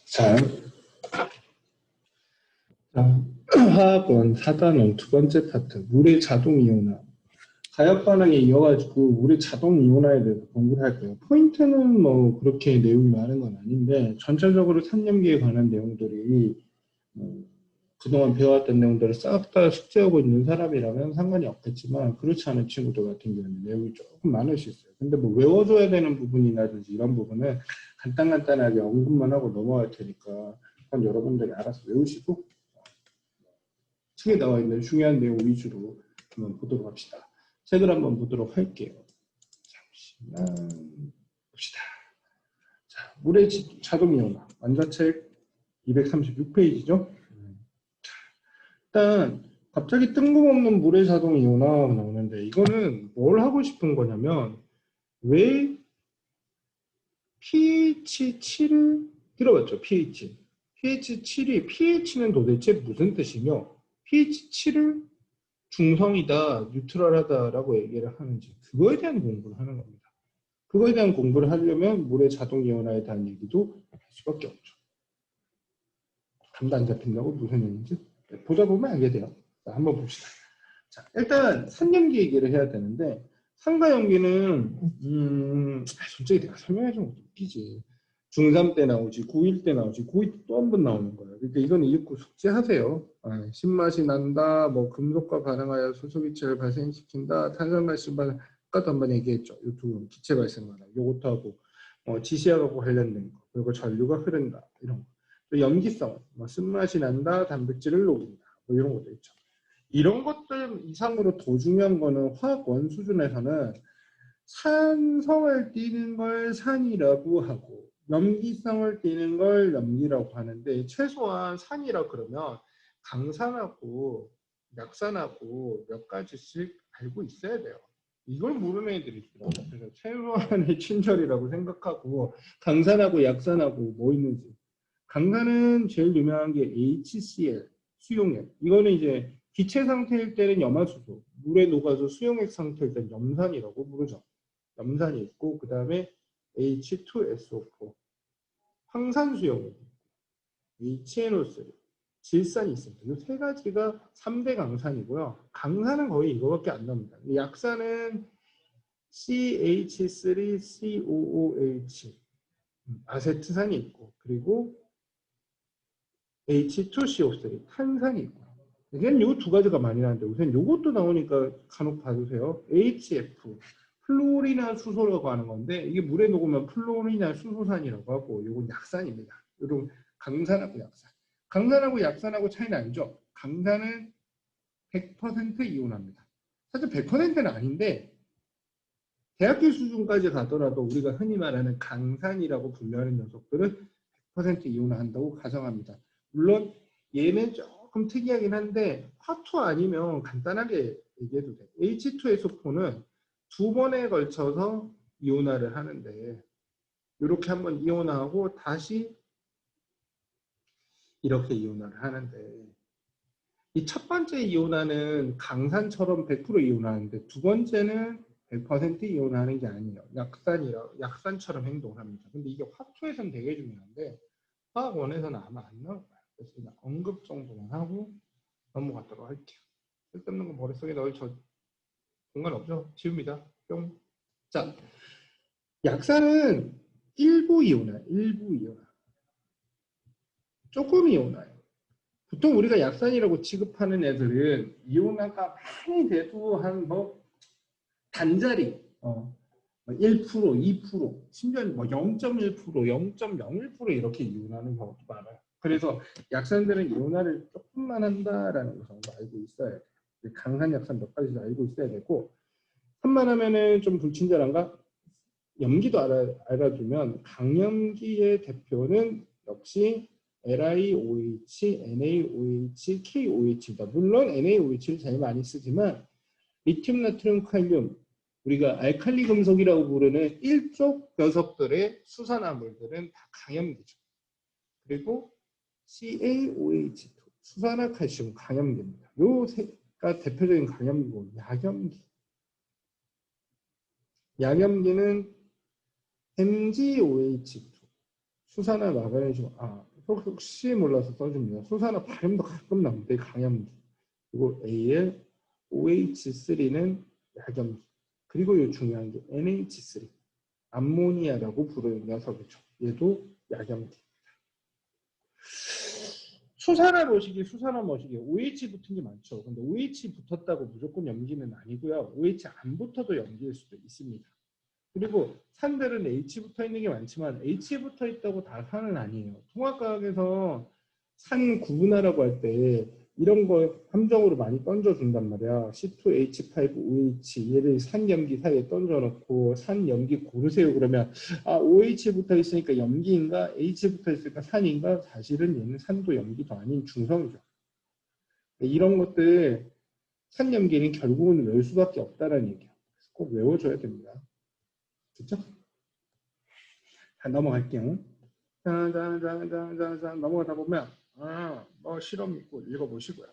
자, 자, 화학원 4단원 두 번째 파트, 물의 자동 이온화. 가역 반응에 이어가지고 물의 자동 이온화에 대해서 공부를 할 거예요. 포인트는 뭐 그렇게 내용이 많은 건 아닌데, 전체적으로 산염기에 관한 내용들이 그동안 배워왔던 내용들을 싹 다 숙지하고 있는 사람이라면 상관이 없겠지만, 그렇지 않은 친구들 같은 경우는 내용이 조금 많을 수 있어요. 근데 뭐 외워줘야 되는 부분이라든지 이런 부분은 간단하게 언급만 하고 넘어갈 테니까, 그건 여러분들이 알아서 외우시고 책에 나와 있는 중요한 내용 위주로 한번 보도록 합시다. 책을 한번 보도록 할게요. 잠시만 봅시다. 자, 물의 자동 이온화 완자책 236페이지죠. 일단 갑자기 뜬금없는 물의 자동 이온화가 나오는데, 이거는 뭘 하고 싶은 거냐면, 왜 pH 7을 들어봤죠? pH 7이 pH는 도대체 무슨 뜻이며, pH 7을 중성이다, 뉴트럴하다라고 얘기를 하는지, 그거에 대한 공부를 하는 겁니다. 그거에 대한 공부를 하려면 물의 자동 이온화에 대한 얘기도 할 수밖에 없죠. 감도 안 잡힌다고 무슨 얘기인지 보다 보면 알게 돼요. 자, 한번 봅시다. 자, 일단 산염기 얘기를 해야 되는데, 산가염기는 솔직히 내가 설명해 주면 웃기지. 중3 때 나오지, 고1 때 나오지, 고2 때 또 한 번 나오는 거예요. 그러니까 이건 읽고 숙지하세요. 신맛이 난다, 뭐 금속과 반응하여 수소기체를 발생시킨다, 탄산가스 반응, 아까도 한번 얘기했죠. 유튜브 기체 발생하다, 요것도 하고, 지시하고 관련된 거, 그리고 전류가 흐른다, 이런 거. 또 염기성, 뭐 쓴맛이 난다, 단백질을 녹인다, 뭐 이런 것도 있죠. 이런 것들 이상으로 더 중요한 거는 화학원 수준에서는 산성을 띠는 걸 산이라고 하고 염기성을 띠는 걸 염기라고 하는데, 최소한 산이라 그러면 강산하고 약산하고 몇 가지씩 알고 있어야 돼요. 이걸 모르는 애들이 있어요. 그래서 최소한의 친절이라고 생각하고, 강산하고 약산하고 뭐 있는지. 강산은 제일 유명한 게 HCl, 수용액. 이거는 이제 기체 상태일 때는 염화수소, 물에 녹아서 수용액 상태일 때는 염산이라고 부르죠. 염산이 있고, 그 다음에 H2SO4, 황산수용액, HNO3, 질산이 있습니다. 이 세 가지가 3대 강산이고요. 강산은 거의 이거밖에 안 나옵니다. 약산은 CH3COOH, 아세트산이 있고, 그리고 H2CO3, 탄산이 있고. 이건 요 두 가지가 많이 나는데, 우선 요것도 나오니까 간혹 봐주세요. HF, 플로리나 수소라고 하는 건데, 이게 물에 녹으면 플로리나 수소산이라고 하고, 요건 약산입니다. 요런 강산하고 약산. 강산하고 약산하고 차이는 알죠? 강산은 100% 이온합니다. 사실 100%는 아닌데, 대학교 수준까지 가더라도 우리가 흔히 말하는 강산이라고 분류하는 녀석들은 100% 이온화한다고 가정합니다. 물론 얘는 조금 특이하긴 한데, 화투 아니면 간단하게 얘기해도 돼. H2SO4는 두 번에 걸쳐서 이온화를 하는데, 이렇게 한번 이온화하고 다시 이렇게 이온화를 하는데, 이 첫 번째 이온화는 강산처럼 100% 이온화하는데, 두 번째는 100% 이온화하는 게 아니에요. 약산처럼 행동을 합니다. 근데 이게 화투에서는 되게 중요한데, 화학원에서는 아마 안 나올 거예요. 그래서 그냥 언급 정도만 하고 넘어가도록 할게요. 쓸데없는 거 머릿속에 넣을 공간 없죠? 지웁니다. 뿅. 자, 약산은 일부 이온화, 일부 이온화. 조금 이온화예요. 보통 우리가 약산이라고 취급하는 애들은 이온화가 많이 돼도 한 뭐 단자리, 1%, 2%, 심지어 뭐 0.1%, 0.01% 이렇게 이온하는 경우도 많아요. 그래서 약산들은 이온화를 조금만 한다라는 거 정도 알고 있어야 돼요. 강한 약산 몇 가지 알고 있어야 되고, 산만하면은 좀 불친절한가? 염기도 알아두면, 강염기의 대표는 역시 LiOH, NaOH, KOH입니다. 물론 NaOH를 제일 많이 쓰지만 리튬, 나트륨, 칼륨, 우리가 알칼리 금속이라고 부르는 일족 녀석들의 수산화물들은 다 강염기죠. 그리고 CaOH2, 수산화칼슘 강염기입니다. 요 세가 대표적인 강염기고, 약염기. 약염기는 MgOH2, 수산화 마그네슘, 혹시 몰라서 써줍니다. 수산화 발음도 가끔 나오는데 강염기. 그리고 Al, OH3는 약염기. 그리고 이 중요한 게 NH3, 암모니아라고 부르는 녀석이죠. 얘도 약염기. 수산화 머시기, 수산화 머시기, OH 붙은 게 많죠. 근데 OH 붙었다고 무조건 염기는 아니고요. OH 안 붙어도 염기일 수도 있습니다. 그리고 산들은 H 붙어 있는 게 많지만 H 붙어 있다고 다 산은 아니에요. 통합과학에서 산 구분하라고 할 때 이런 거 함정으로 많이 던져준단 말이야. C2H5OH 얘를 산염기 사이에 던져놓고 산염기 고르세요. 그러면 OH 붙어 있으니까 염기인가 H 붙어 있으니까 산인가? 사실은 얘는 산도 염기도 아닌 중성이죠. 이런 것들 산염기는 결국은 외울 수밖에 없다는 얘기예요. 꼭 외워줘야 됩니다. 됐죠? 자, 넘어갈게요. 자, 넘어가다 보면 뭐 실험 있고 읽어보시고요.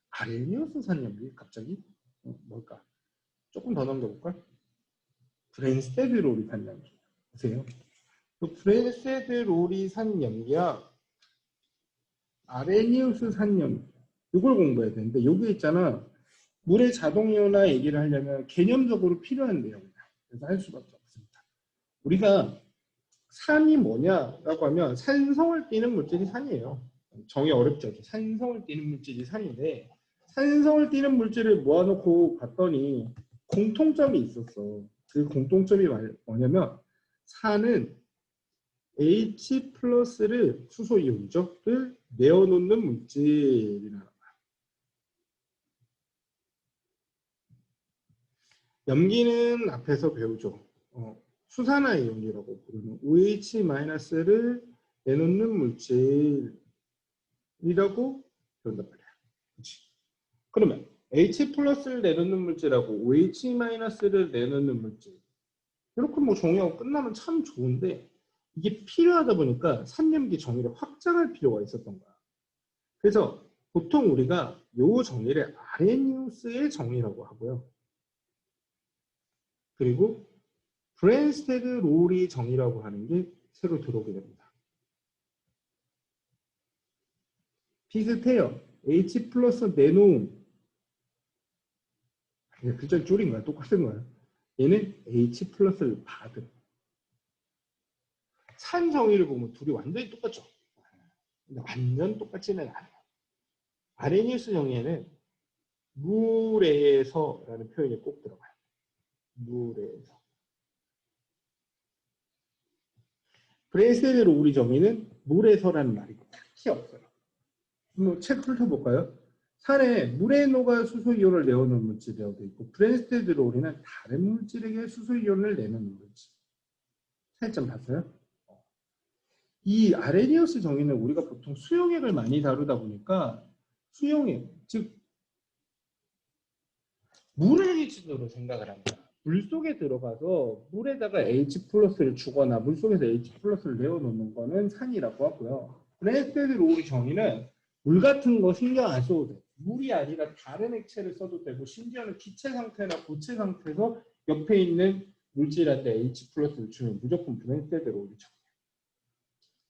아레니우스 산염기 갑자기 뭘까? 조금 더 넘겨볼까? 브랜스테드 로리 산염기 보세요. 그 브랜스테드 로리 산염기야 아레니우스 산염기 이걸 공부해야 되는데 여기 있잖아. 물의 자동이온화 얘기를 하려면 개념적으로 필요한 내용이다. 그래서 할 수밖에 없습니다. 우리가 산이 뭐냐라고 하면 산성을 띠는 물질이 산이에요. 정의 어렵죠. 산성을 띠는 물질이 산인데 산성을 띠는 물질을 모아놓고 봤더니 공통점이 있었어. 그 공통점이 뭐냐면 산은 H 플러스를 수소이온이죠.를 내어놓는 물질이라는 거야. 염기는 앞에서 배우죠. 수산화 이온이라고 부르는 OH-를 내놓는 물질이라고 배운단 말이야. 그치? 그러면 H 플러스를 내놓는 물질하고 OH-를 내놓는 물질 이렇게 뭐 정의하고 끝나면 참 좋은데 이게 필요하다 보니까 산염기 정의를 확장할 필요가 있었던 거야. 그래서 보통 우리가 이 정의를 아레니우스의 정의라고 하고요. 그리고 브랜스테드 로리 정의라고 하는 게 새로 들어오게 됩니다. 비슷해요. H 플러스 내놓음. 글자 줄인 거야. 똑같은 거야. 얘는 H 플러스를 받은. 산 정의를 보면 둘이 완전히 똑같죠. 근데 완전 똑같지는 않아요. 아레니우스 정의에는 물에서라는 표현이 꼭 들어가요. 물에서. 브랜스테드 로리 정의는 물에서라는 말이 딱히 없어요. 뭐 책 훑어볼까요? 산에 물에 녹아 수소이온을 내어놓는 물질이라고 되어 있고 브랜스테드 로리는 다른 물질에게 수소이온을 내놓는 물질. 차이점 봤어요? 이 아레니우스 정의는 우리가 보통 수용액을 많이 다루다 보니까 수용액, 즉 물을 기준으로 생각을 합니다. 물속에 들어가서 물에다가 H 플러스를 주거나 물속에서 H 플러스를 내어놓는 거는 산이라고 하고요. 브랜스테드 로리 정의는 물 같은 거 신경 안 써도 돼. 물이 아니라 다른 액체를 써도 되고 심지어는 기체 상태나 고체 상태에서 옆에 있는 물질한테 H 플러스를 주면 무조건 브랜스테드 로리 정의.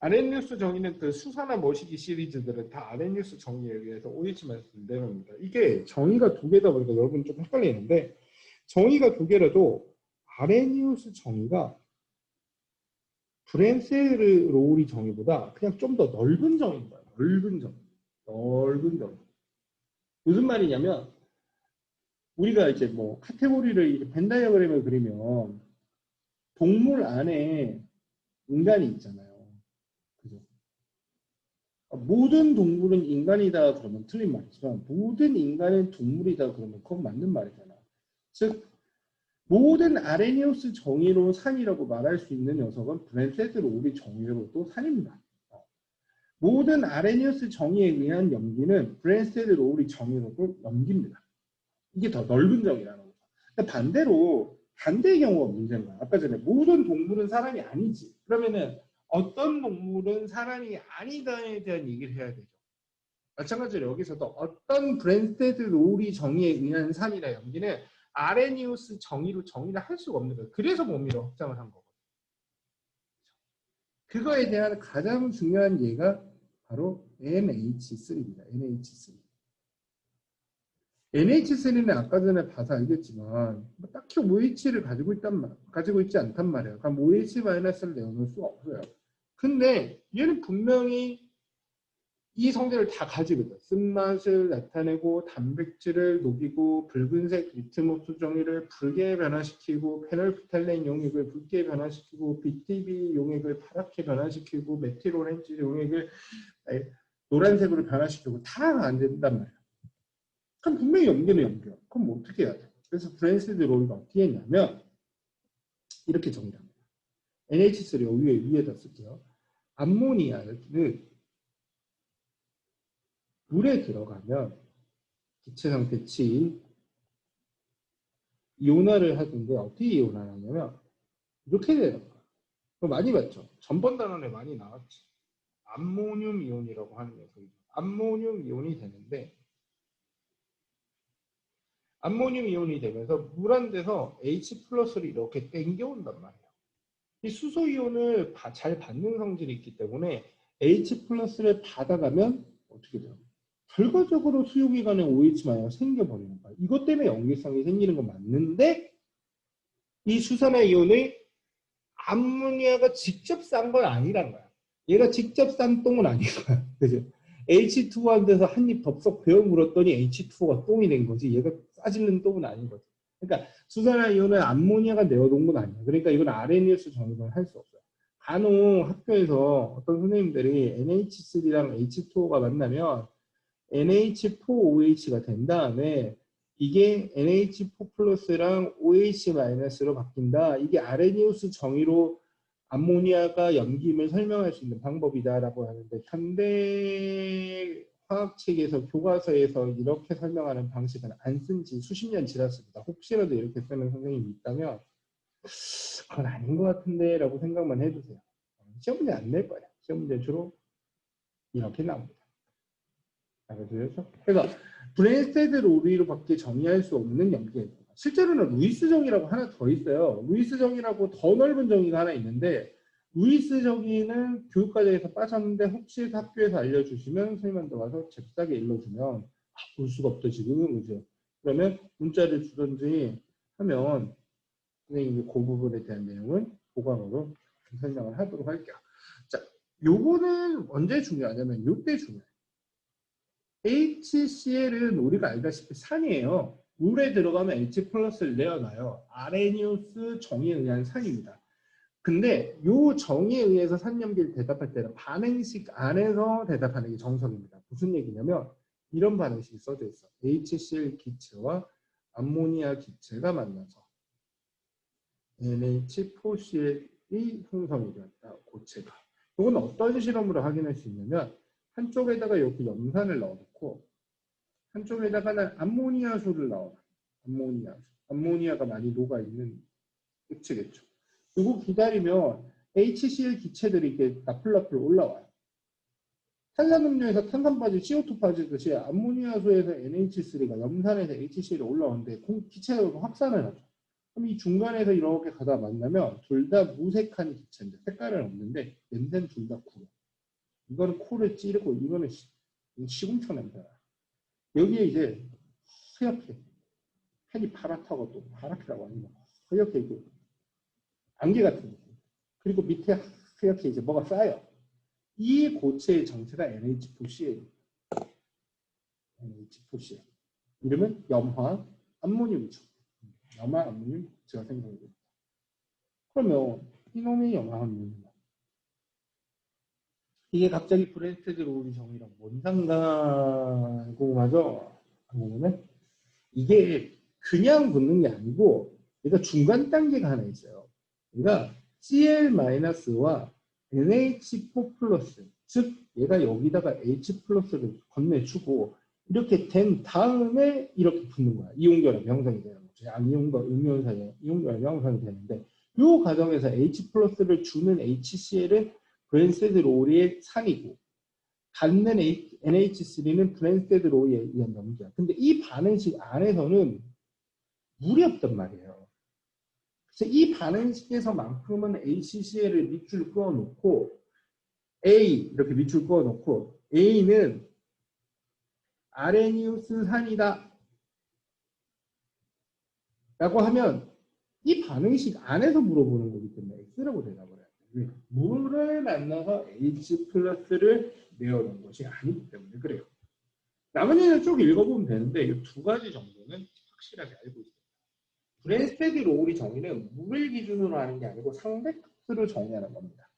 아레니우스 정의는 그 수산화 머시기 시리즈들은 다 아레니우스 정의에 의해서 OH만 내놓습니다. 이게 정의가 두 개다 보니까 여러분 좀 헷갈리는데 정의가 두 개라도 아레니우스 정의가 브랜스테드 로리 정의보다 그냥 좀 더 넓은 정의인 거예요. 넓은 정의. 넓은 정의. 무슨 말이냐면 우리가 이제 뭐 카테고리를 벤 다이어그램을 그리면 동물 안에 인간이 있잖아요. 그죠? 모든 동물은 인간이다 그러면 틀린 말이지만 모든 인간은 동물이다 그러면 그건 맞는 말이잖아. 즉 모든 아레니우스 정의로 산이라고 말할 수 있는 녀석은 브랜스테드 로리 정의로도 산입니다. 모든 아레니우스 정의에 의한 염기는 브랜스테드 로리 정의로도 염기입니다. 이게 더 넓은 정의라는 거죠. 그러니까 반대로 반대의 경우가 문제인 거야. 아까 전에 모든 동물은 사람이 아니지. 그러면은 어떤 동물은 사람이 아니다에 대한 얘기를 해야 되죠. 마찬가지로 여기서도 어떤 브랜스테드 로리 정의에 의한 산이나 염기는 아레니우스 정의로 정의를 할 수가 없는 거예요. 그래서 몸이로 확장을 한 거거든요. 그거에 대한 가장 중요한 예가 바로 NH3입니다. NH3. NH3는 아까 전에 봐서 알겠지만 뭐 딱히 OH를 가지고 있지 않단 말이에요. 그럼 OH-를 내어놓을 수가 없어요. 근데 얘는 분명히 이 성질을 다 가지고 있어요. 쓴맛을 나타내고 단백질을 녹이고 붉은색 리트모스 종이를 붉게 변화시키고 페놀프탈렌 용액을 붉게 변화시키고 BTB 용액을 파랗게 변화시키고 메틸오렌지 용액을 노란색으로 변화시키고 다 안 된단 말이에요. 그럼 분명히 염기는 염겨. 그럼 어떻게 해야 돼? 그래서 브랜스드 롤가 어떻게 했냐면 이렇게 정리합니다. NH3 위에다 쓸게요. 암모니아를 물에 들어가면 기체 상태 치 이온화를 하던데 어떻게 이온화를 하냐면 이렇게 되는 거야. 많이 봤죠? 전번 단원에 많이 나왔지. 암모늄 이온이라고 하는 녀석이죠. 암모늄 이온이 되는데 암모늄 이온이 되면서 물 한 데서 H 플러스를 이렇게 땡겨온단 말이에요. 이 수소 이온을 잘 받는 성질이 있기 때문에 H 플러스를 받아가면 어떻게 돼요? 결과적으로 수용기관에 OH- 생겨버리는 거야. 이것 때문에 염기성이 생기는 건 맞는데 이 수산화 이온을 암모니아가 직접 싼 건 아니란 거야. 얘가 직접 싼 똥은 아닌 거야. 그죠? H2O 한데서 한 입 덥석 베어 물었더니 H2O가 똥이 된 거지. 얘가 싸질른 똥은 아닌 거지. 그러니까 수산화 이온을 암모니아가 내어놓은 건 아니야. 그러니까 이건 아레니우스 정의로는 할 수 없어요. 간혹 학교에서 어떤 선생님들이 NH3랑 H2O가 만나면 NH4OH가 된 다음에 이게 NH4 플러스랑 OH-로 바뀐다. 이게 아레니우스 정의로 암모니아가 염기임을 설명할 수 있는 방법이다라고 하는데 현대 화학책에서 교과서에서 이렇게 설명하는 방식은 안 쓴 지 수십 년 지났습니다. 혹시라도 이렇게 쓰는 선생님이 있다면 그건 아닌 것 같은데 라고 생각만 해주세요. 시험 문제 안 낼 거예요. 시험 문제 주로 이렇게 나옵니다. 그래서 브랜스테드 로리로밖에 정의할 수 없는 염기예요. 실제로는 루이스 정의라고 하나 더 있어요. 루이스 정의라고 더 넓은 정의가 하나 있는데 루이스 정의는 교육과정에서 빠졌는데 혹시 학교에서 알려주시면 선생님한테 와서 잽싸게 일러주면 볼 수가 없다 지금 그죠? 그러면 문자를 주든지 하면 선생님이 그 부분에 대한 내용을 보강으로 설명을 하도록 할게요. 자, 요거는 언제 중요하냐면 요때 중요해요. HCl은 우리가 알다시피 산이에요. 물에 들어가면 H 플러스를 내어놔요. 아레니우스 정의에 의한 산입니다. 근데 이 정의에 의해서 산염기를 대답할 때는 반응식 안에서 대답하는 게 정석입니다. 무슨 얘기냐면 이런 반응식이 써져 있어. HCl 기체와 암모니아 기체가 만나서 NH4Cl이 형성이 되었다. 고체가. 이건 어떤 실험으로 확인할 수 있냐면 한쪽에다가 이렇게 염산을 넣어놓고 한쪽에다가는 암모니아수를 넣어요. 암모니아수. 암모니아가 많이 녹아있는 액체겠죠. 그리고 기다리면 HCl 기체들이 이렇게 나풀나풀 올라와요. 탄산음료에서 탄산 빠지 CO2 빠지듯이 암모니아수에서 NH3가 염산에서 HCl이 올라오는데 기체가 확산을 하죠. 그럼 이 중간에서 이렇게 가다 만나면 둘 다 무색한 기체인데 색깔은 없는데 냄새는 둘 다 구려. 이거는 코를 찌르고 이거는 시궁초 냄새야. 여기에 이제 허옇게 펜이 파랗다고 또 파랗게라고 하니까 허옇게 이게 안개 같은 느낌. 그리고 밑에 하얗게 이제 뭐가 쌓여. 이 고체의 정체가 NH4Cl. NH4Cl. 이름은 염화 암모늄이죠. 염화 암모늄 고체가 생성이 됩니다. 그러면 이놈의 염화 암모늄. 이게 갑자기 브랜스테드 로리 정의랑 뭔 상관 궁금하죠? 그러면 이게 그냥 붙는 게 아니고 얘가 중간 단계가 하나 있어요. 그러니까 Cl-와 NH4 플러스 즉 얘가 여기다가 H 플러스를 건네주고 이렇게 된 다음에 이렇게 붙는 거야. 이온결합 형성이 되는 거죠. 양이온과 음이온 사이에 이온결합 형성이 되는데 이 과정에서 H 플러스를 주는 HCl은 브랜스테드 로리의 산이고 갖는 NH3는 브랜스테드 로리에 의한 염기야. 근데 이 반응식 안에서는 물이 없단 말이에요. 그래서 이 반응식에서만큼은 HCl을 밑줄 그어놓고 A 이렇게 밑줄 그어놓고 A는 아레니우스 산이다 라고 하면 이 반응식 안에서 물어보는 거기 때문에 X라고 대답을 해야 돼요. 물을 만나서 H 플러스를 내어놓은 것이 아니기 때문에 그래요. 나머지는 쭉 읽어보면 되는데 이 두 가지 정도는 확실하게 알고 있어요. 브랜스테드 로우리 정의는 물을 기준으로 하는 게 아니고 상대값으로 정의하는 겁니다.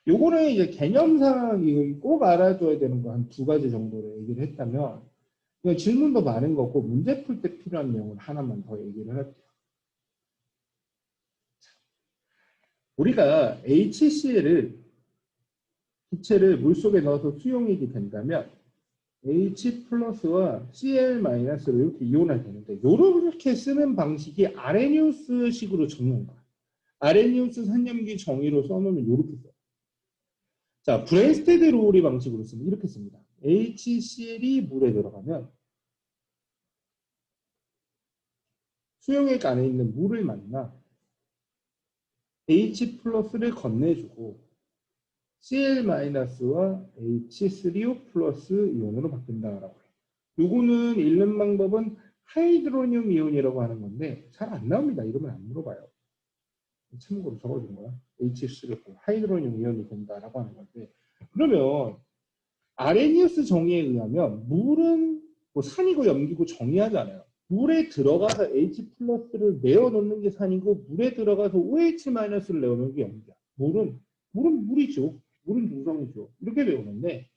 요거는 이제 개념상 꼭 알아줘야 되는 거 한 두 가지 정도로 얘기를 했다면 질문도 많은 거고 문제 풀 때 필요한 내용을 하나만 더 얘기를 할게요. 우리가 HCl을 기체를 물속에 넣어서 수용액이 된다면 H 플러스와 Cl 마이너스로 이렇게 이온화 되는데 이렇게 쓰는 방식이 아레니우스식으로 적는 거야. 아레니우스 산염기 정의로 써놓으면 이렇게 써요. 자, 브랜스테드 로우리 방식으로 쓰면 이렇게 씁니다. HCl이 물에 들어가면 수용액 안에 있는 물을 만나 H 플러스를 건네주고 Cl-와 H3O 플러스 이온으로 바뀐다라고 해요. 요거는 읽는 방법은 하이드로늄 이온이라고 하는 건데 잘 안 나옵니다. 이러면 안 물어봐요. 참고로 적어준 거야. H3O 하이드로늄 이온이 된다라고 하는 건데 그러면 아레니우스 정의에 의하면 물은 뭐 산이고 염기고 정의하잖아요. 물에 들어가서 H 플러스를 내어놓는 게 산이고 물에 들어가서 OH 마이너스를 내어놓는 게 염기야. 물은 물이죠. 물은 중성이죠. 이렇게 배우는데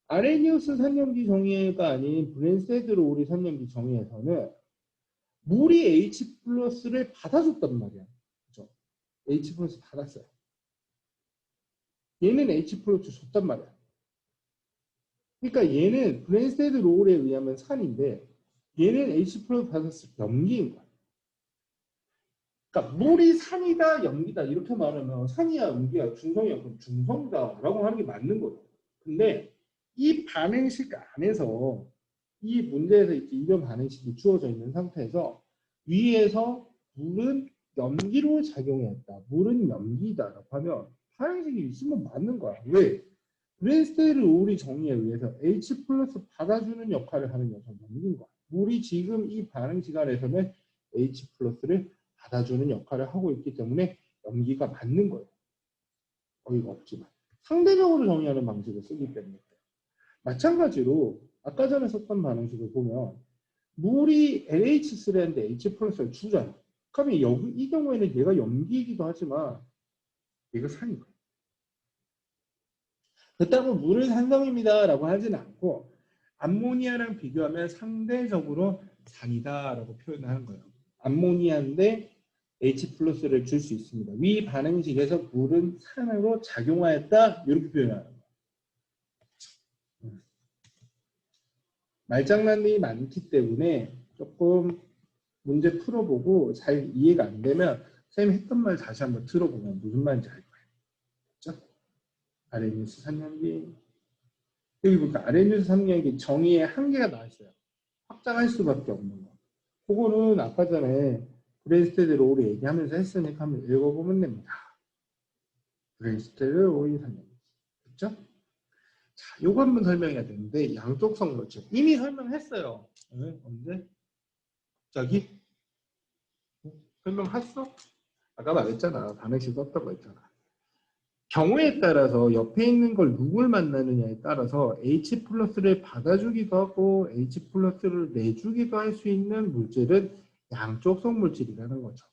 아레니우스 산염기 정의가 아닌 브랜스테드 로우리 산염기 정의에서는 물이 H 플러스를 받아줬단 말이야. 그죠? H 플러스 받았어요. 얘는 H 플러스 줬단 말이야. 그러니까 얘는 브랜스테드 로우에 의하면 산인데 얘는 H 플러스 받았을 때 염기인 거야. 그러니까 물이 산이다 염기다 이렇게 말하면 산이야 염기야 중성이야 그럼 중성이다라고 하는 게 맞는 거예요. 근데 이 반응식 안에서 이 문제에서 이렇게 이런 반응식이 주어져 있는 상태에서 위에서 물은 염기로 작용했다. 물은 염기다라고 하면 반응식이 있으면 맞는 거야. 왜? 브랜스테드 로우리 정의에 의해서 H 플러스 받아주는 역할을 하는 녀석은 염기인 거야. 물이 지금 이 반응식 안에서는 H 플러스를 받아주는 역할을 하고 있기 때문에 염기가 맞는 거예요. 어이가 없지만. 상대적으로 정의하는 방식을 쓰기 때문에. 마찬가지로 아까 전에 썼던 반응식을 보면 물이 NH3인데 H 플러스를 주잖아. 그러면 여기 이 경우에는 얘가 염기이기도 하지만 얘가 산인 거예요. 그렇다고 물은 산성입니다 라고 하지는 않고 암모니아랑 비교하면 상대적으로 산이다라고 표현하는 거예요. 암모니아인데 H 플러스를 줄 수 있습니다. 위 반응식에서 물은 산으로 작용하였다 이렇게 표현하는 거예요. 말장난이 많기 때문에 조금 문제 풀어보고 잘 이해가 안 되면 쌤이 했던 말 다시 한번 들어보면 무슨 말인지 알 거예요. 그렇죠? 아레니우스 산염기 여기 보니까 아레니우스 산염기 정의에 한계가 나와 있어요. 확장할 수밖에 없는 거. 그거는 아까 전에 브랜스테드 로우를 얘기하면서 했으니까 한번 읽어보면 됩니다. 브랜스테드 로우 산염기. 그렇죠? 자, 요거 한번 설명해야 되는데 양쪽성 물질 이미 설명했어요. 네, 언제? 갑자기? 설명했어? 아까 말했잖아. 반응식 썼다고 했잖아. 경우에 따라서 옆에 있는 걸 누굴 만나느냐에 따라서 H 플러스를 받아주기도 하고 H 플러스를 내주기도 할 수 있는 물질은 양쪽성 물질이라는 거죠.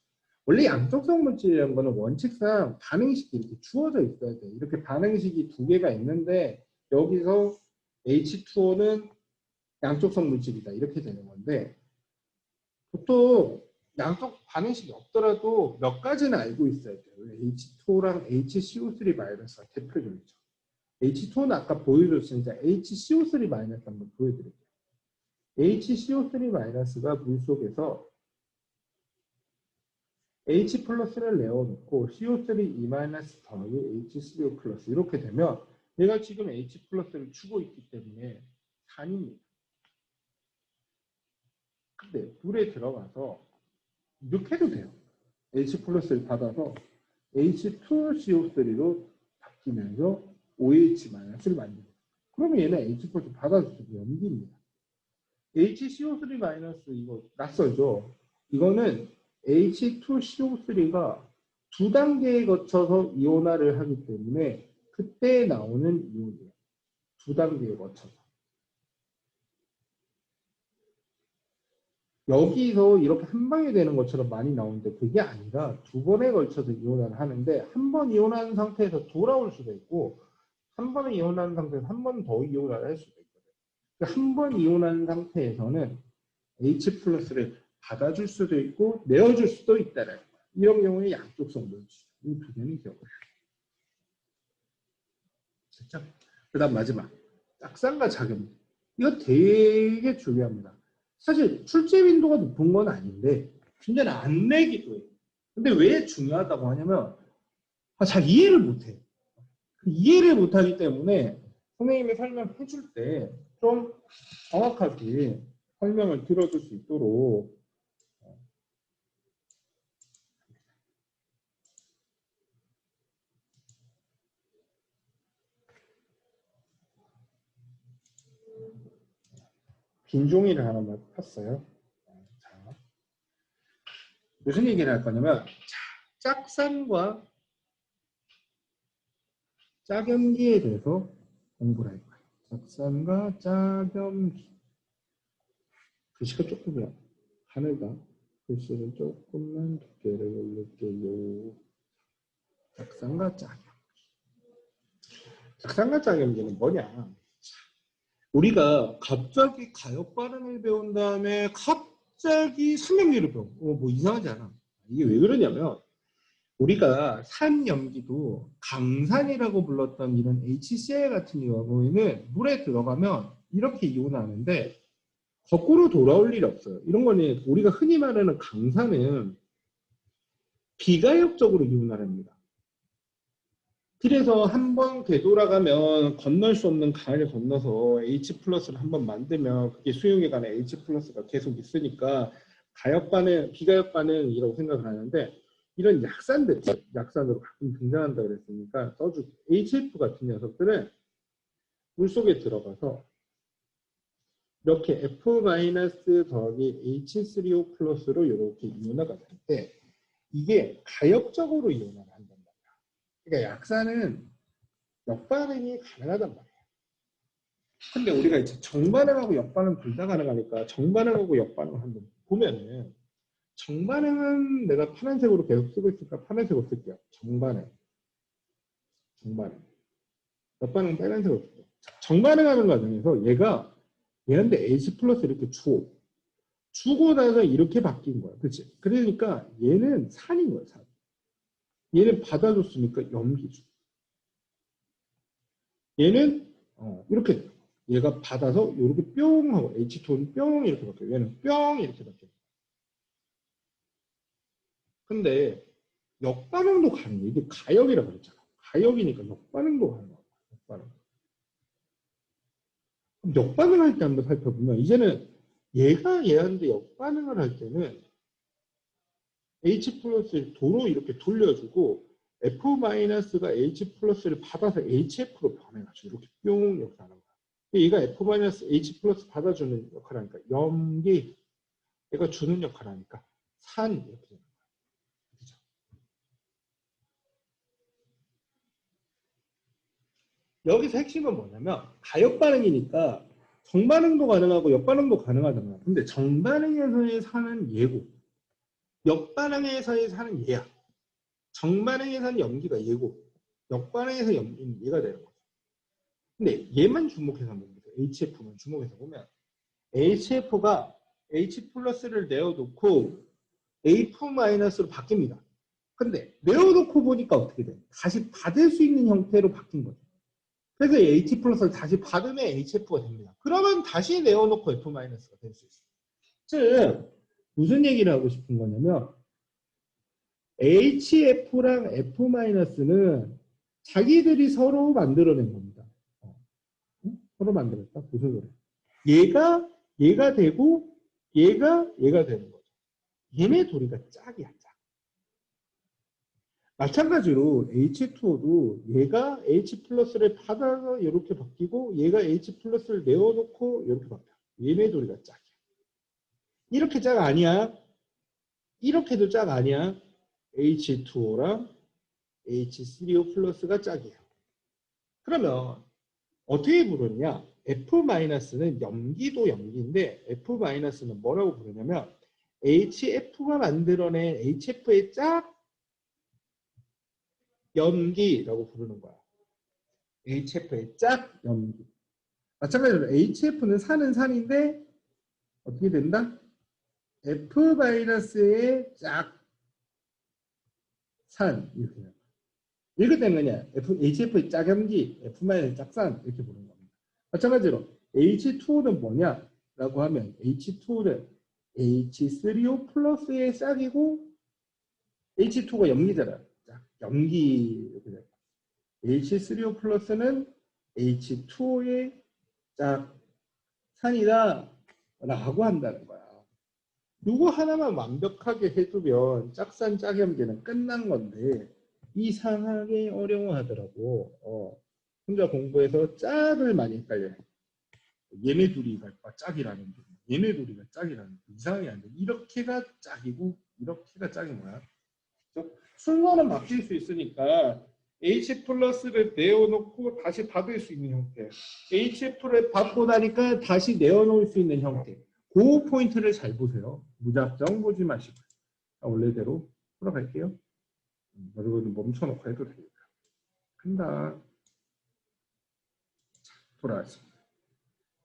원래 양쪽성 물질이라는 거는 원칙상 반응식이 이렇게 주어져 있어야 돼. 이렇게 반응식이 두 개가 있는데 여기서 H2O는 양쪽성 물질이다. 이렇게 되는 건데 보통 양쪽 반응식이 없더라도 몇 가지는 알고 있어야 돼요. H2O랑 HCO3 마이너스가 대표적이죠. H2O는 아까 보여줬으니까 HCO3 마이너스 한번 보여드릴게요. HCO3 마이너스가 물속에서 H 플러스를 내어놓고 CO3 E 마이너스 더하기 H3O 플러스 이렇게 되면 얘가 지금 H 플러스를 주고 있기 때문에 산입니다. 근데 물에 들어가서 이렇게 해도 돼요. H 플러스를 받아서 H2CO3로 바뀌면서 OH 마이너스를 만듭니다. 그러면 얘는 H 플러스 받아줘서 염기입니다. HCO3 마이너스 이거 낯설죠? 이거는 H2CO3가 두 단계에 거쳐서 이온화를 하기 때문에 그때 나오는 이온이에요. 두 단계에 거쳐서. 여기서 이렇게 한 방에 되는 것처럼 많이 나오는데 그게 아니라 두 번에 걸쳐서 이온화를 하는데 한 번 이온화한 상태에서 돌아올 수도 있고 한 번에 이온화한 상태에서 한 번 더 이온화를 할 수도 있거든요. 한 번 이온화한 상태에서는 H 플러스를 받아줄 수도 있고 내어줄 수도 있다는 거예요. 이런 경우에 양쪽 성분을 주죠. 이 두 개는 기억을 해요. 됐죠? 그 다음 마지막 짝상과 작용. 이거 되게 중요합니다. 사실 출제 빈도가 높은 건 아닌데 문제는 안 내기도 해요. 근데 왜 중요하다고 하냐면 잘 이해를 못해. 이해를 못하기 때문에 선생님이 설명해 줄 때 좀 정확하게 설명을 들어줄 수 있도록 빈 종이를 하나 폈어요. 자, 무슨 얘기를 할 거냐면 짝산과 짝염기에 대해서 공부를 할 거예요. 짝산과 짝염기. 글씨가 조금이야. 하늘다. 글씨를 조금만 두께를 올릴게요. 짝산과 짝염기. 짝산과 짝염기는 뭐냐? 우리가 갑자기 가역 반응을 배운 다음에 갑자기 삼염기를 배워. 뭐 이상하지 않아. 이게 왜 그러냐면 우리가 산염기도 강산이라고 불렀던 이런 HCl 같은 경우에는 물에 들어가면 이렇게 이온하는데 거꾸로 돌아올 일이 없어요. 이런 거는 우리가 흔히 말하는 강산은 비가역적으로 이온합니다. 그래서 한번 되돌아가면 건널 수 없는 강을 건너서 H 플러스를 한번 만들면 그게 수용에 관한 H 플러스가 계속 있으니까 가역 반응, 비가역 반응이라고 생각을 하는데 이런 약산들, 약산으로 가끔 등장한다 그랬으니까 써주고 HF 같은 녀석들은 물속에 들어가서 이렇게 F- 더하기 H3O 플러스로 이렇게 이온화가 될 때 이게 가역적으로 이온화를 한단 말이야. 그러니까 약산은 역반응이 가능하단 말이에요. 근데 우리가 이제 정반응하고 역반응 둘 다 가능하니까 정반응하고 역반응을 한번 보면은 정반응은 내가 파란색으로 계속 쓰고 있으니까 파란색으로 쓸게요. 정반응. 역반응 빨간색으로 쓸게요. 정반응하는 과정에서 얘한테 H 플러스 이렇게 주고 나서 이렇게 바뀐 거야. 그렇지? 그러니까 얘는 산인 거야, 산. 얘는 받아줬으니까 염기죠. 얘는 이렇게 돼요. 얘가 받아서 이렇게 뿅 하고 H2는 뿅 이렇게 바뀌어요. 얘는 뿅 이렇게 바뀌어요. 근데 역반응도 가능해. 이게 가역이라고 그랬잖아. 가역이니까 역반응도 가능해. 역반응. 그럼 역반응할 때 한번 살펴보면 이제는 얘가 얘한테 역반응을 할 때는 H 플러스를 도로 이렇게 돌려주고 F-가 H 플러스를 받아서 HF로 변해가지고 이렇게 뿅 이렇게 하는 거야. 얘가 F-H 플러스 받아주는 역할을 하니까 염기, 얘가 주는 역할을 하니까 산 이렇게 되는 거야. 그죠? 여기서 핵심은 뭐냐면 가역 반응이니까 정반응도 가능하고 역반응도 가능하잖아. 근데 정반응에서의 산은 얘고 역반응에서의 산은 얘야. 정반응에서는 염기가 얘고 역반응에서 염기는 얘가 되는 거죠. 근데 얘만 주목해서 한번 보세요. HF만 주목해서 보면 HF가 H 플러스를 내어놓고 F-로 바뀝니다. 근데 내어놓고 보니까 어떻게 돼? 다시 받을 수 있는 형태로 바뀐 거죠. 그래서 H 플러스를 다시 받으면 HF가 됩니다. 그러면 다시 내어놓고 F-가 될 수 있어요. 즉 무슨 얘기를 하고 싶은 거냐면 HF랑 F-는 자기들이 서로 만들어낸 겁니다. 서로 만들었다. 무슨 소리? 얘가 되고 얘가 되는 거죠. 얘네 둘이가 짝이야, 짝. 마찬가지로 H2O도 얘가 H 플러스를 받아서 이렇게 바뀌고 얘가 H 플러스를 내어놓고 이렇게 바뀌어. 얘네 둘이가 짝이야. 이렇게 짝 아니야. 이렇게도 짝 아니야. H2O랑 H3O 플러스가 짝이야. 그러면 어떻게 부르냐? F-는 염기도 염기인데 F-는 뭐라고 부르냐면 HF가 만들어낸 HF의 짝 염기라고 부르는 거야. HF의 짝 염기. 마찬가지로 HF는 산은 산인데 어떻게 된다? F-의 짝 산 이렇게 돼요. 이렇게 된 거냐? HF의 짝염기, F-의 짝산 이렇게 부르는 겁니다. 마찬가지로 H2O는 뭐냐? 라고 하면 H2O는 H3O 플러스의 짝이고 H2가 염기잖아. 염기 이렇게 돼요. H3O 플러스는 H2O의 짝산이다 라고 한다는 거야. 이거 하나만 완벽하게 해두면 짝산 짝염기는 끝난 건데 이상하게 어려워하더라고. 혼자 공부해서 짝을 많이 헷갈려요. 얘네 둘이가 짝이라는 게 얘네 둘이가 짝이라는 게 이상하게 안 돼. 이렇게가 짝이고 이렇게가 짝인 거야. 순서는 바뀔 수 있으니까 H 플러스를 내어놓고 다시 받을 수 있는 형태, HF를 받고 나니까 다시 내어놓을 수 있는 형태. 그 포인트를 잘 보세요. 무작정 보지 마시고 원래대로 풀어갈게요. 여러분 멈춰놓고 해도 됩니다. 간다. 돌아왔습니다.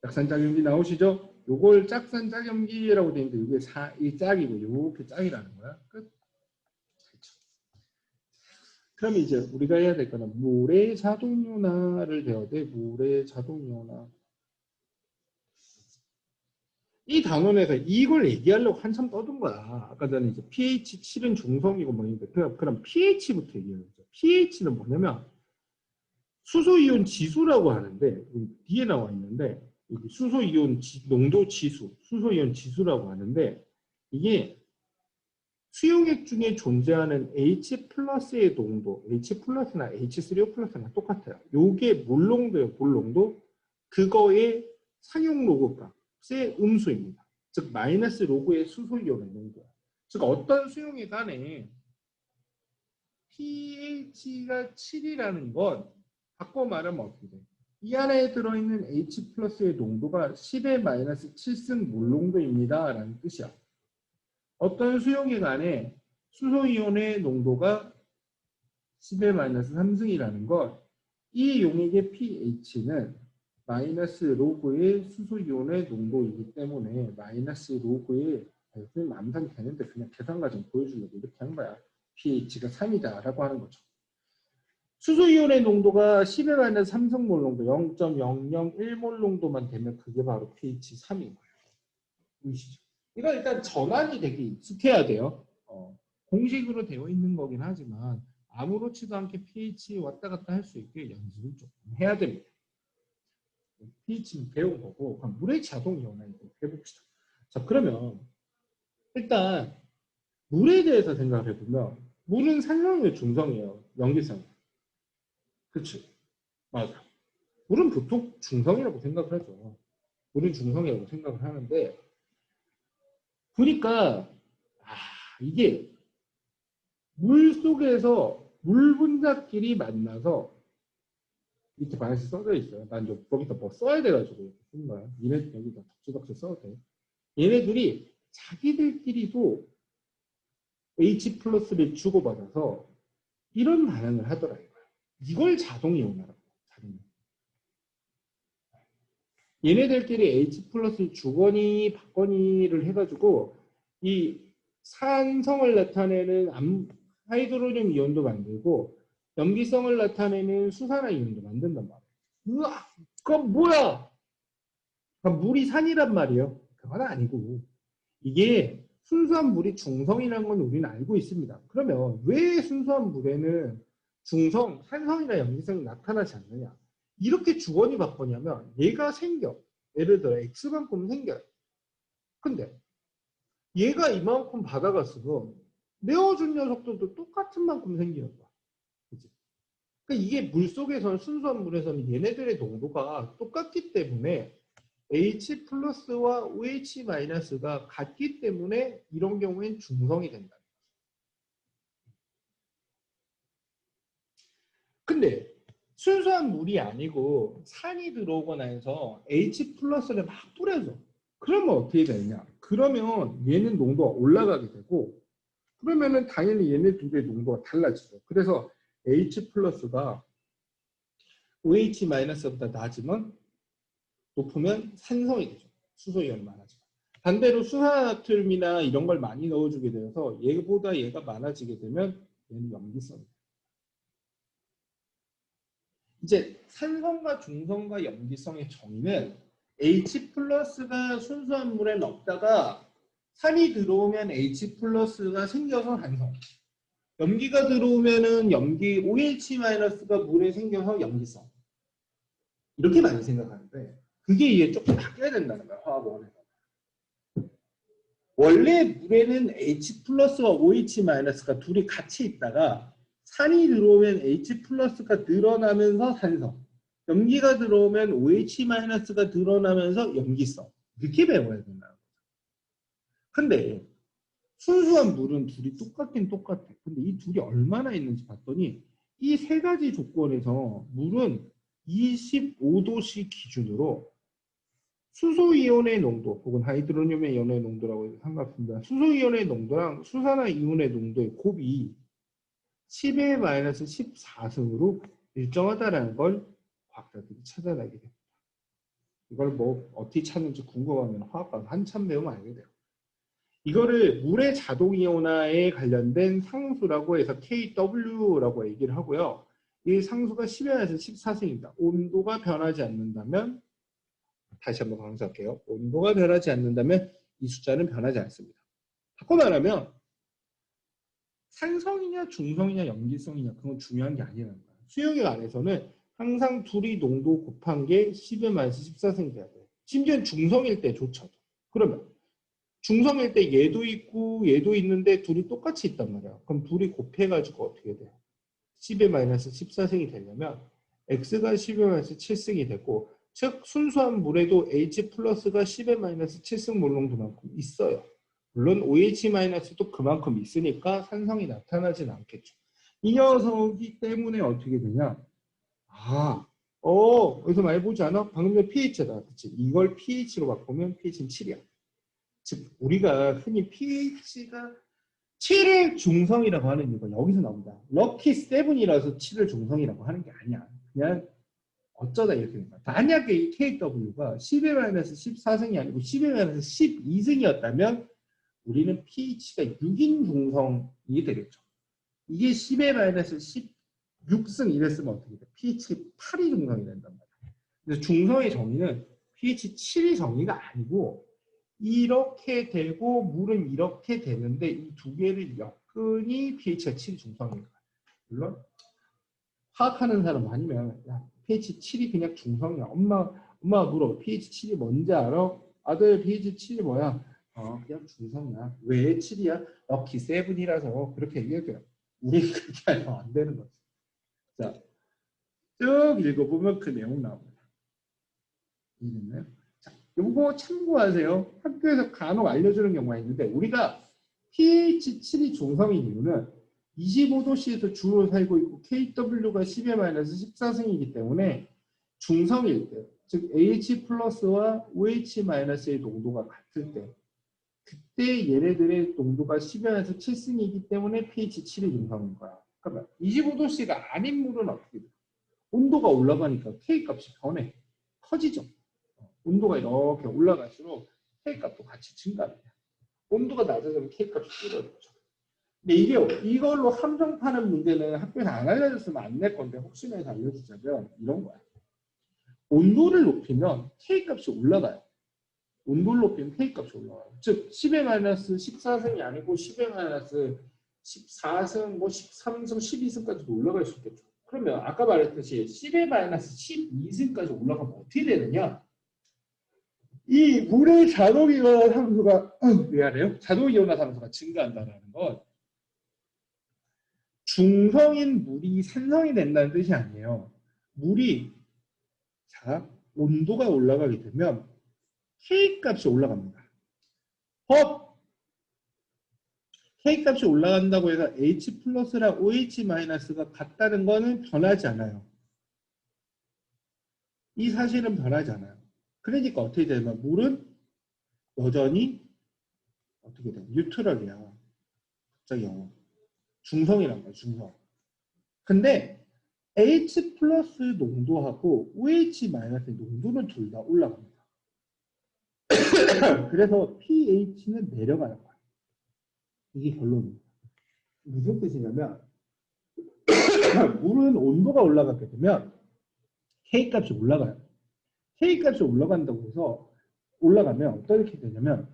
짝산짝염기 나오시죠? 요걸 짝산짝염기라고 되어 있는데 이게 이 짝이고 이렇게 짝이라는 거야. 끝. 그럼 이제 우리가 해야 될 거는 물의 자동요나를 배워야 돼. 물의 자동요나. 이 단원에서 이걸 얘기하려고 한참 떠든 거야. 아까 전에 이제 pH 7은 중성이고 뭐 있는데 그럼 pH부터 얘기해야죠. pH는 뭐냐면 수소이온 지수라고 하는데 뒤에 나와 있는데 수소이온 농도 지수, 수소이온 지수라고 하는데 이게 수용액 중에 존재하는 H 플러스의 농도, H 플러스나 H3O 플러스나 똑같아요. 요게 물 농도예요, 물 농도. 그거의 상용 로그 값의 음수입니다. 즉 마이너스 로그의 수소이온의 농도야. 즉 어떤 수용액 안에 pH가 7이라는 건 바꿔 말하면 어떻게 돼? 이 안에 들어있는 H 플러스의 농도가 10의 마이너스 7승 물 농도입니다. 라는 뜻이야. 어떤 수용액 안에 수소이온의 농도가 10의 마이너스 3승이라는 건 이 용액의 pH는 마이너스 로그의 수소이온의 농도이기 때문에 마이너스 로그의 암산 되는데 그냥 계산 과정 보여주려고 이렇게 한 거야. pH가 3이다 라고 하는 거죠. 수소이온의 농도가 10의 마이너스 3승몰 농도 0.001몰 농도만 되면 그게 바로 pH 3인 거예요. 보이시죠? 이건 일단 전환이 되게 익숙해야 돼요. 공식으로 되어 있는 거긴 하지만 아무렇지도 않게 pH 왔다 갔다 할 수 있게 연습을 조금 해야 됩니다. pH는 배운 거고 그럼 물의 자동이온을 해봅시다. 자 그러면 일단 물에 대해서 생각해 보면 물은 산성이에요, 중성이에요, 염기성. 그렇지? 맞아. 물은 보통 중성이라고 생각을 하죠. 물은 중성이라고 생각을 하는데 보니까 이게 물 속에서 물 분자끼리 만나서 이렇게 반씩 써져 있어요. 난 여기다 뭐 써야 돼가지고 이렇게 쓴 거야. 얘네 여기다 덕지덕지 써도 돼. 얘네들이 자기들끼리도 H 플러스를 주고받아서 이런 반응을 하더라 이거야. 이걸 자동이온이라고. 자동이온. 얘네들끼리 H 플러스 주거니 받거니를 해가지고 이 산성을 나타내는 하이드로늄 이온도 만들고 염기성을 나타내는 수산화 이온도 만든단 말이에요. 우와, 그건 뭐야? 그럼 물이 산이란 말이에요. 그건 아니고 이게 순수한 물이 중성이라는 건 우리는 알고 있습니다. 그러면 왜 순수한 물에는 중성, 산성이나 염기성이 나타나지 않느냐? 이렇게 주거니 받거냐면 얘가 생겨. 예를 들어 X만큼 생겨요. 근데 얘가 이만큼 받아갔으면 메워준 녀석들도 똑같은 만큼 생기는 거야. 그치? 그러니까 이게 물속에서는 순수한 물에서는 얘네들의 농도가 똑같기 때문에 H 플러스와 OH 마이너스가 같기 때문에 이런 경우엔 중성이 된다. 근데 순수한 물이 아니고 산이 들어오거나 해서 H 플러스를 막 뿌려줘. 그러면 어떻게 되느냐? 그러면 얘는 농도가 올라가게 되고 그러면은 당연히 얘네 두 개의 농도가 달라지죠. 그래서 H 플러스가 OH 마이너스보다 낮으면 높으면 산성이 되죠. 수소이온이 많아지고. 반대로 수산나트륨이나 이런 걸 많이 넣어주게 되어서 얘보다 얘가 많아지게 되면 얘는 염기성이 돼요. 이제 산성과 중성과 염기성의 정의는 H 플러스가 순수한 물에 넣다가 산이 들어오면 H 플러스가 생겨서 산성. 염기가 들어오면은 염기 OH 마이너스가 물에 생겨서 염기성. 이렇게 많이 생각하는데 그게 이게 조금 바뀌어야 된다는 거야. 화학원에서. 원래 물에는 H 플러스와 OH 마이너스가 둘이 같이 있다가 산이 들어오면 H 플러스가 늘어나면서 산성, 염기가 들어오면 OH 마이너스가 늘어나면서 염기성. 이렇게 배워야 된다는 거죠. 근데 순수한 물은 둘이 똑같긴 똑같아. 근데 이 둘이 얼마나 있는지 봤더니 이 세 가지 조건에서 물은 25도씨 기준으로 수소이온의 농도 혹은 하이드로늄의 이온의 농도라고 상관없습니다. 수소이온의 농도랑 수산화이온의 농도의 곱이 10의 마이너스 14승으로 일정하다는 걸 과학자들이 찾아내게 됩니다. 이걸 뭐 어떻게 찾는지 궁금하면 화학과 한참 배우면 알게 돼요. 이거를 물의 자동이온화에 관련된 상수라고 해서 KW라고 얘기를 하고요. 이 상수가 10에서 14승입니다. 온도가 변하지 않는다면 다시 한번 강조할게요. 온도가 변하지 않는다면 이 숫자는 변하지 않습니다. 바꿔 말하면 산성이냐 중성이냐 염기성이냐 그건 중요한 게 아니라는 거예요. 수용액 안에서는 항상 둘이 농도 곱한 게 10의 마이너스 14승이 돼야 돼요. 심지어 중성일 때조차도. 그러면 중성일 때 얘도 있고 얘도 있는데 둘이 똑같이 있단 말이야. 그럼 둘이 곱해가지고 어떻게 돼요? 10의 마이너스 14승이 되려면 x가 10의 마이너스 7승이 되고 즉 순수한 물에도 H 플러스가 10의 마이너스 7승 몰농도만큼 있어요. 물론 OH 마이너스도 그만큼 있으니까 산성이 나타나진 않겠죠. 이 녀석이기 때문에 어떻게 되냐? 여기서 많이 보지 않아? 방금 전에 pH다. 그치? 이걸 pH로 바꾸면 pH는 7이야. 즉 우리가 흔히 pH가 7을 중성이라고 하는 이유가 여기서 나온다. 럭키 7이라서 7을 중성이라고 하는 게 아니야. 그냥 어쩌다 이렇게 된 거야. 만약에 이 KW가 10의 마이너스 14승이 아니고 10의 마이너스 12승이었다면 우리는 pH가 6인 중성이 되겠죠. 이게 10의 마이너스 16승 이랬으면 어떻게 돼? pH 8이 중성이 된단 말이야. 그래서 중성의 정의는 pH 7이 정의가 아니고 이렇게 되고 물은 이렇게 되는데 이 두 개를 엮으니 pH가 7이 중성인 거야. 물론 화학하는 사람 아니면 야, pH 7이 그냥 중성이야. 엄마 물어. pH 7이 뭔지 알아? 아들 pH 7이 뭐야? 그냥 중성이야. 왜 7이야? 럭키 7이라서 그렇게 얘기해줘요. 우리 그렇게 하면 안 되는 거지. 자, 쭉 읽어보면 그 내용 나옵니다. 이해됐나요? 자, 요거 참고하세요. 학교에서 간혹 알려주는 경우가 있는데 우리가 pH 7이 중성인 이유는 25도씨에서 주로 살고 있고 KW가 10의 마이너스 14승이기 때문에 중성일 때, 즉 H 플러스와 OH 마이너스의 농도가 같을 때 그때 얘네들의 농도가 10의 마이너스 7승이기 때문에 pH 7이 중성인 거야. 그러면 25도씨가 아닌 물은 어떻게 돼? 온도가 올라가니까 K값이 변해. 커지죠. 온도가 이렇게 올라갈수록 K값도 같이 증가해요. 온도가 낮아지면 K값이 줄어들죠. 근데 이걸로 함정파는 문제는 학교에서 안 알려줬으면 안 낼 건데 혹시나 해서 알려주자면 이런 거야. 온도를 높이면 K값이 올라가요. 온도를 높이면 K값이 올라가요. 즉 10의 마이너스 14승이 아니고 10의 마이너스 14승, 뭐 13승, 12승까지도 올라갈 수 있겠죠. 그러면 아까 말했듯이 10의 마이너스 12승까지 올라가면 어떻게 되느냐? 이 물의 자동 이온화 상수가 미안해요. 자동 이온화 상수가 증가한다는 건 중성인 물이 산성이 된다는 뜻이 아니에요. 물이 자 온도가 올라가게 되면 K 값이 올라갑니다. K 값이 올라간다고 해서 H 플러스랑 OH 마이너스가 같다는 거는 변하지 않아요. 이 사실은 변하지 않아요. 그러니까 어떻게 되냐면 물은 여전히 어떻게 돼? 뉴트럴이야. 갑자기 영어. 중성이란 거야, 중성. 근데 H 플러스 농도하고 OH 마이너스 농도는 둘 다 올라갑니다. 그래서 pH는 내려가는 거야. 이게 결론입니다. 무슨 뜻이냐면 물은 온도가 올라가게 되면 K 값이 올라가요. K 값이 올라간다고 해서 올라가면 어떻게 되냐면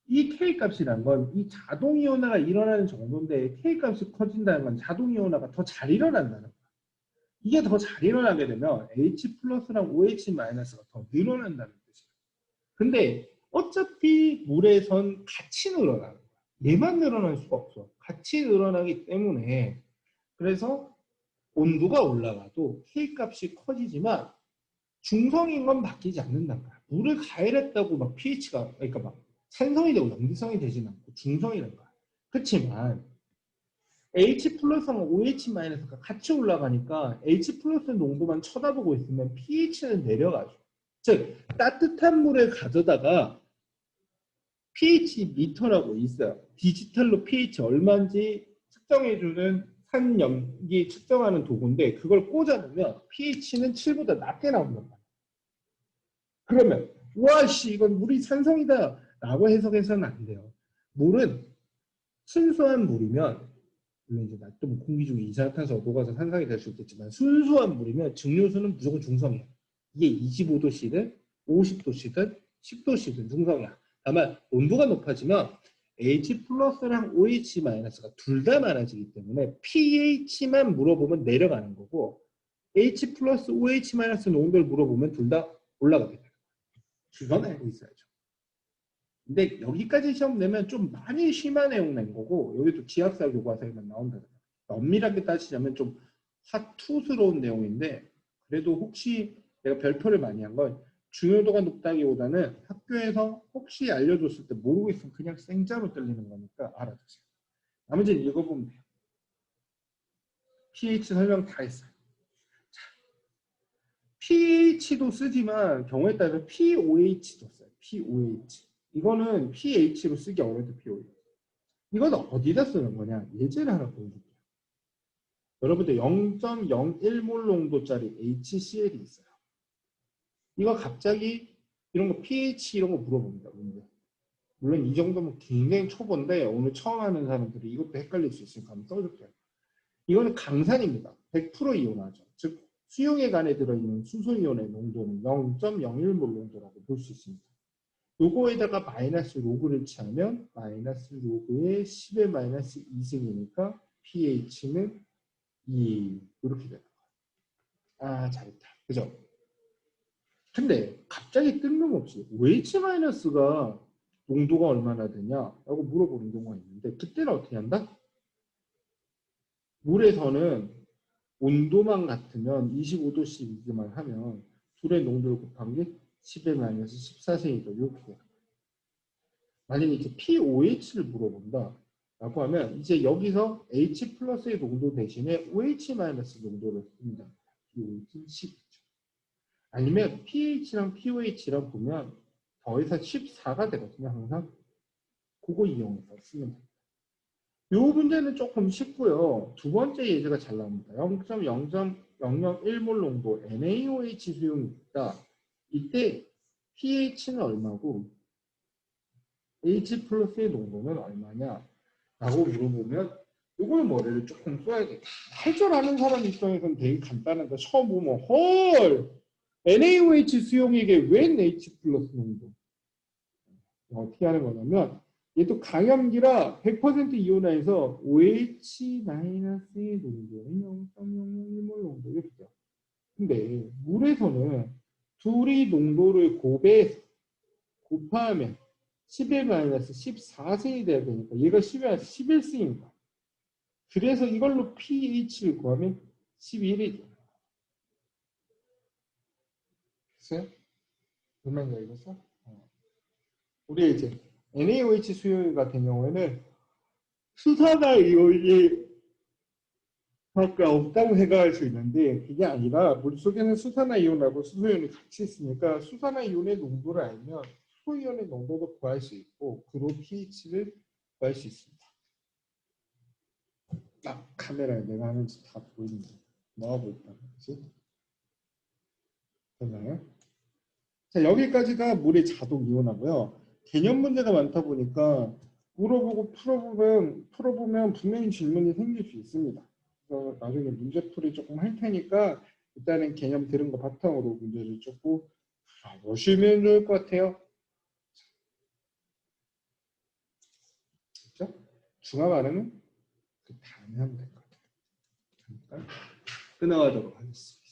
이 K 값이란 건 이 자동 이온화가 일어나는 정도인데 K 값이 커진다는 건 자동 이온화가 더 잘 일어난다는 거야. 이게 더 잘 일어나게 되면 H 플러스랑 OH 마이너스가 더 늘어난다는 뜻이에요. 근데 어차피 물에선 같이 늘어나는 거야. 얘만 늘어날 수가 없어. 같이 늘어나기 때문에 그래서 온도가 올라가도 K 값이 커지지만 중성인 건 바뀌지 않는다는 거야. 물을 가열했다고 막 pH가 그러니까 막 산성이 되고 염기성이 되지는 않고 중성이라는 거야. 그렇지만 H 플러스랑 OH 마이너스가 같이 올라가니까 H 플러스 농도만 쳐다보고 있으면 pH는 내려가죠. 즉 따뜻한 물을 가져다가 pH 미터라고 있어요. 디지털로 pH 얼마인지 측정해주는 산염기 측정하는 도구인데 그걸 꽂아놓으면 pH는 7보다 낮게 나온단 말이에요. 그러면 와씨 이건 물이 산성이다 라고 해석해서는 안 돼요. 물은 순수한 물이면 물론 이제 좀 공기 중에 이산화탄소가 녹아서 산성이 될 수 있겠지만 순수한 물이면 증류수는 무조건 중성이에요. 이게 25도씨든 50도씨든 10도씨든 중성이야. 다만 온도가 높아지면 H 플러스랑 OH 마이너스가 둘 다 많아지기 때문에 pH만 물어보면 내려가는 거고 H 플러스 OH 마이너스 농도를 물어보면 둘 다 올라가게 돼요. 그건 알고 있어야죠. 근데 여기까지 시험 내면 좀 많이 심한 내용 낸 거고 여기도 지학사 교과서에만 나온다. 엄밀하게 따지자면 좀 화투스러운 내용인데 그래도 혹시 내가 별표를 많이 한 건 중요도가 높다기보다는 학교에서 혹시 알려줬을 때 모르고 있으면 그냥 생짜로 들리는 거니까 알아두세요. 나머지는 읽어보면 돼요. pH 설명 다 했어요. 자, pH도 쓰지만 경우에 따라서 POH도 써요. POH. 이거는 pH로 쓰기 어려워도 POH. 이건 어디다 쓰는 거냐? 예제를 하나 보여줄게요. 여러분들 0.01몰 농도짜리 HCl이 있어요. 이거 갑자기 이런 거 pH 이런 거 물어봅니다. 문제. 물론 이 정도면 굉장히 초보인데 오늘 처음 하는 사람들이 이것도 헷갈릴 수 있으니까 한번 써줄게요. 이거는 강산입니다. 100% 이온화죠. 즉 수용액 안에 들어있는 수소이온의 농도는 0.01몰 농도라고 볼 수 있습니다. 요거에다가 마이너스 로그를 취하면 마이너스 로그의 10의 마이너스 2승이니까 pH는 2 이렇게 되는 거야. 아 잘했다. 그죠? 근데 갑자기 뜬금없이 OH-가 농도가 얼마나 되냐라고 물어보는 경우가 있는데 그때는 어떻게 한다? 물에서는 온도만 같으면 25도씨이기만 하면 둘의 농도를 곱한 게 10의 마이너스 14승이죠. 이렇게 돼요. 만약에 이제 POH를 물어본다 라고 하면 이제 여기서 H 플러스의 농도 대신에 OH 마이너스 농도를 씁니다. POH는 10이죠. 아니면 pH랑 POH랑 보면 더해서 14가 되거든요. 항상 그거 이용해서 쓰면 됩니다. 이 문제는 조금 쉽고요. 두 번째 예제가 잘 나옵니다. 0.001몰 농도 NaOH 수용이 있다. 이때 pH는 얼마고 H 플러스의 농도는 얼마냐 라고 물어보면 이걸 머리를 조금 써야겠다. 할 줄 아는 사람 입장에서는 되게 간단한데 처음 보면 헐 NaOH 수용액에 웬 H 플러스 농도 어떻게 하는 거냐면 얘도 강염기라 100% 이온화해서 OH 마이너스의 농도는 0.001몰 농도 이렇게 돼요. 근데 물에서는 둘이 농도를 고배해서 곱하면 11-14승이 돼야 되니까 얘가 10에서 11승입니다. 그래서 이걸로 pH를 구하면 11이 돼요. 됐어요? 얼마인가 이거서? 우리 이제 NaOH 수용유 같은 경우에는 수산화 이온이 밖에 없다고 생각할 수 있는데 그게 아니라 물속에는 수산화 이온하고 수소이온이 같이 있으니까 수산화 이온의 농도를 알면 수소이온의 농도도 구할 수 있고 그로 pH를 구할 수 있습니다. 딱 카메라에 내가 하는 짓 다 보이는데 뭐하고 있다 그렇지? 됐나요? 자, 여기까지가 물의 자동 이온하고요. 개념 문제가 많다 보니까 물어보고 풀어보면 분명히 질문이 생길 수 있습니다. 그래서 나중에 문제풀이 조금 할 테니까 일단은 개념 들은 거 바탕으로 문제를 조금 풀어보시면 좋을 것 같아요. 그렇죠? 중화 반응은 그 다음에 하면 될 것 같아요. 그러니까 끊어가도록 하겠습니다.